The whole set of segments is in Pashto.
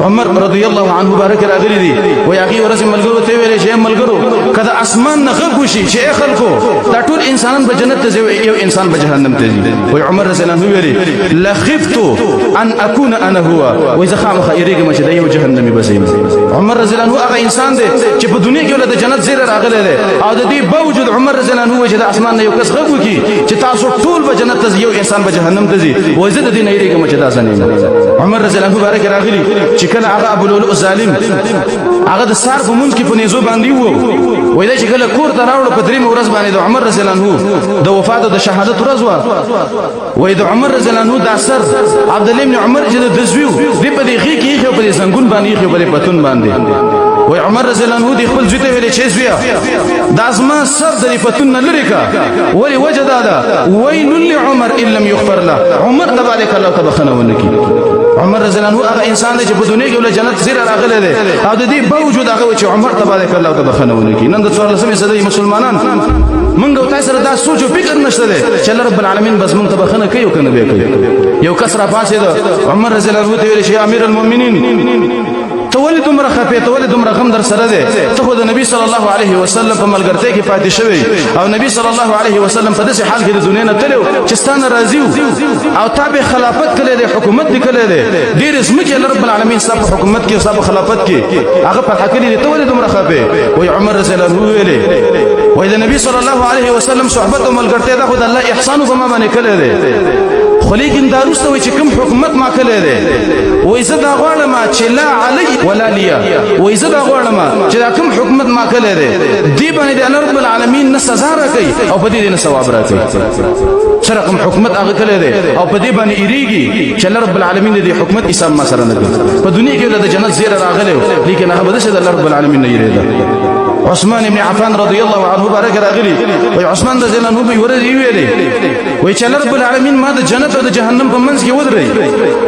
عمر رضی الله عنه بارک راغلی دی وای هغه ورځ ملګرو ته ویلې چې ملګرو کله اسمان نه غږ وشي چې خلکو دا ټول انسانان به جنت ته ځي یو انسان به جهنم ته ځي وای عمر رضی الله عنه ویلي لخفت ان اكون انا هو وای زه خامخا یریږم چې دا یو جهنمی بسیم عمر رضی الله عنه هغه انسان دی چې په دنیا کې ول د جنت زیره راغلی دی او د دې باوجود عمر رضی الله عنه چې د اسمان نه یو کس غږ وکي چې تاسو ټول به جنت ته ځي یو انسان به جهنم ته ځي وای زه د دې نه یریږم چې دا ځنه عمر رضی الله عنه بارک راغلی چې کله هغه ابو لؤلؤ ظالم هغه د سار په منځ کې په نيزو باندې وو وای دا چې کله کور ته راوړ په دریم ورځ باندې د عمر رضی الله عنه د وفات او د شهادت ورځ و وای د عمر رضی الله عنه د اثر عبد الله بن عمر چې د زویو دی په دې غي کې خو په زنګون باندې خو په پتون باندې وای عمر رضی الله عنه د خپل زوی ته ویل چې زویا د ازما سر د پتون نه لری کا ولی وجدا دا ویل لعمر ان لم يغفر له عمر تبارک الله تبخنه ونکی عمر رضی الله عنه هغه انسان دی چې په دنیا کې ول جنت زیره راغلی دی او د دې باوجود هغه چې عمر تبارک الله تبخنه ونکی نن د 14 صدې مسلمانان منګو تاسو سره دا سوچ او فکر نشته دی چې الله رب العالمین بس مونږ تبخنه کوي او کنه به کوي یو کسره پاسه عمر رضی الله عنه ته ویل چې امیر المؤمنین تولد دمر خفه تولد دمر غم در سره ده ته د نبی صلی الله علیه وسلم په ملګرتیا کې پاتې شوی او نبی صلی الله علیه وسلم په داسې حال کې د دنیا نه تلو چې ستانه راضی او تابع خلافت کړي د حکومت کړي ده ډیر اسمه کې رب العالمین صاحب حکومت کې صاحب خلافت کې هغه په حقیقت دي تولد دمر خفه وای عمر رضی الله عنه ویلي وای د نبی صلی الله علیه وسلم صحبت او ملګرتیا ده خدای الله احسان په ما باندې کړي ده خو لیکن دا روسته وای چې کوم حکومت ما کړي ده وای زه دا غواړم چې لا علی ولا لیا وای زه دا غواړم چې دا کوم حکومت ما کړي ده دی باندې الله رب العالمین نه سزا راکړي او په دې نه ثواب راکړي سره کوم حکومت هغه کړي ده او په دې باندې ایریږي چې الله رب العالمین دې حکومت حساب ما سره نه کوي په دنیا کې د جنت زیره راغلی لیکن هغه بده چې الله رب العالمین نه یریدا عثمان بن عفان رضی الله عنه بارک راغلی وای عثمان رضی الله عنه به ورته ویلي وای چې الله رب العالمین ما د جنت او د جهنم په منځ کې ودرې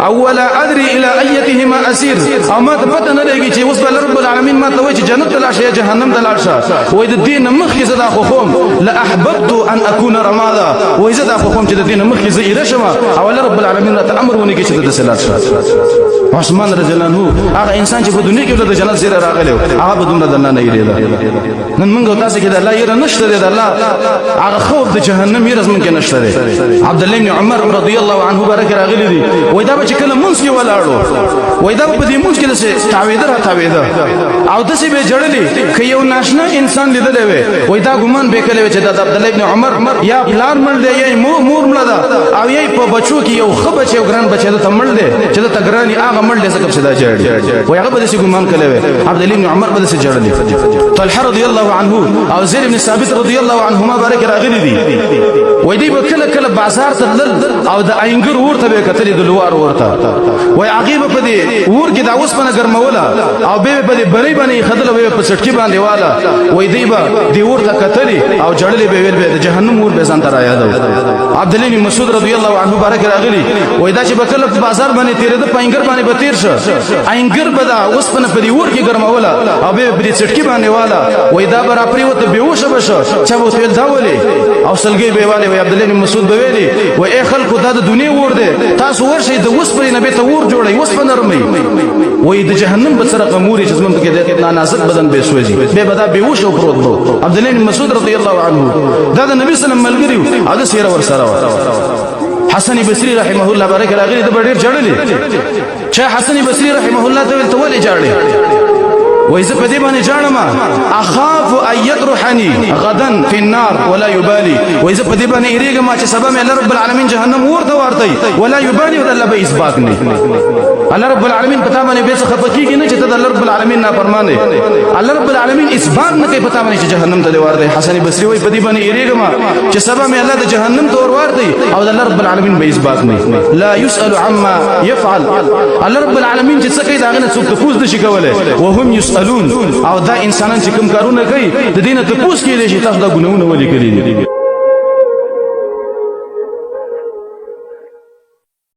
او ولا ادري الى ايتهما اسير او ما ته پته نه لګي چې اوس الله رب العالمین ما ته وای چې جنت ته لاشه یا جهنم ته لاشه وای د دین مخ کې زدا خو خوم لا احببت ان اكون رمادا وای زدا خو خوم چې د دین مخ کې زیره شمه او الله رب العالمین ته امر ونی کې چې د سلات شه عثمان رضی الله عنه هغه انسان چې په دنیا کې د جنت زیره راغلی هغه به دومره دنه نه یریدا نن موږ تاسو کې د الله یره نشته د الله هغه خوف د جهنم یره زمونږ کې نشته عبد الله بن عمر رضی الله عنه بارک راغلی دی وای دا چې کله مونږ کې ولاړو وای دا په دې مونږ کې څه تعویذ او د څه به جوړلی ک یو ناشنا انسان لیدل وای دا ګمان به کله چې د عبد الله بن عمر یا پلان مړ دی یا مور مړ ده او یې په بچو کې یو خبر چې ګران بچی ته مړ دی چې ته ګرانی هغه مړ دی څه کب صدا جوړ وای هغه به څه ګمان کله عبد الله بن عمر به څه جوړلی طلحه رضی الله عنه او زید بن ثابت رضی الله عنهما بارک راغلی دي وای دی په کله کله بازار ته او د اینګر ورته به کتلې د لوار ورته وای عقیب په دې ور کې دا اوس په ګرموله او به په دې بری باندې خدل به په سټکی باندې والا وای دی به دی ورته کتلې او جړلې به ویل به د جهنم ور به ځان تر یاد عبد الله بن مسعود رضی الله عنه بارک راغلی وای دا چې په کله بازار باندې تیرې د پاینګر باندې به تیر شه اینګر به دا اوس په دې ور کې ګرموله او به په دې سټکی باندې والا وای دا برابرې وته بیهوش بشه چې وو تل دا ولي او سلګي به والي وای عبد الله بن مسعود به ویلي وای اے خلکو دا د دنیا ور ده تاسو ورشي د وس پرې نبی ته ور جوړي وس په نرمي وای د جهنم په سره قموري چې زمونږ کې د نازک بدن به سوځي به بدا بیهوش او پروت وو عبد الله بن مسعود رضی الله عنه دا د نبی صلی الله علیه وسلم ملګری او د سیره ور سره حسن بصری رحمه الله بارک راغلی د ډیر جړلې چې حسن بصری رحمه الله ته ولې جړلې وإذا بدي بني جانما أخاف أن يطرحني غدا في النار ولا يبالي وإذا بدي بني إريق ما تسبب من رب العالمين جهنم ورد وارتي ولا يبالي ولا بإسباقني الله رب العالمين بتامني بيس خفكيكي نجي تد الله رب العالمين نافرماني الله رب العالمين إسباق نكي بتامني جهنم تدي واردي حسن بصري وي بدي بني إريق ما تسبب من الله جهنم تور واردي أو الله رب العالمين بإسباقني لا يسأل عما يفعل الله رب العالمين جتسكي داغنا سوق تفوز دشي كوله وهم يسألون او دا انسانان چې کوم کارونه کوي د دینه ته پوس کې دي چې تاسو دا ګناونه ولي کړی دي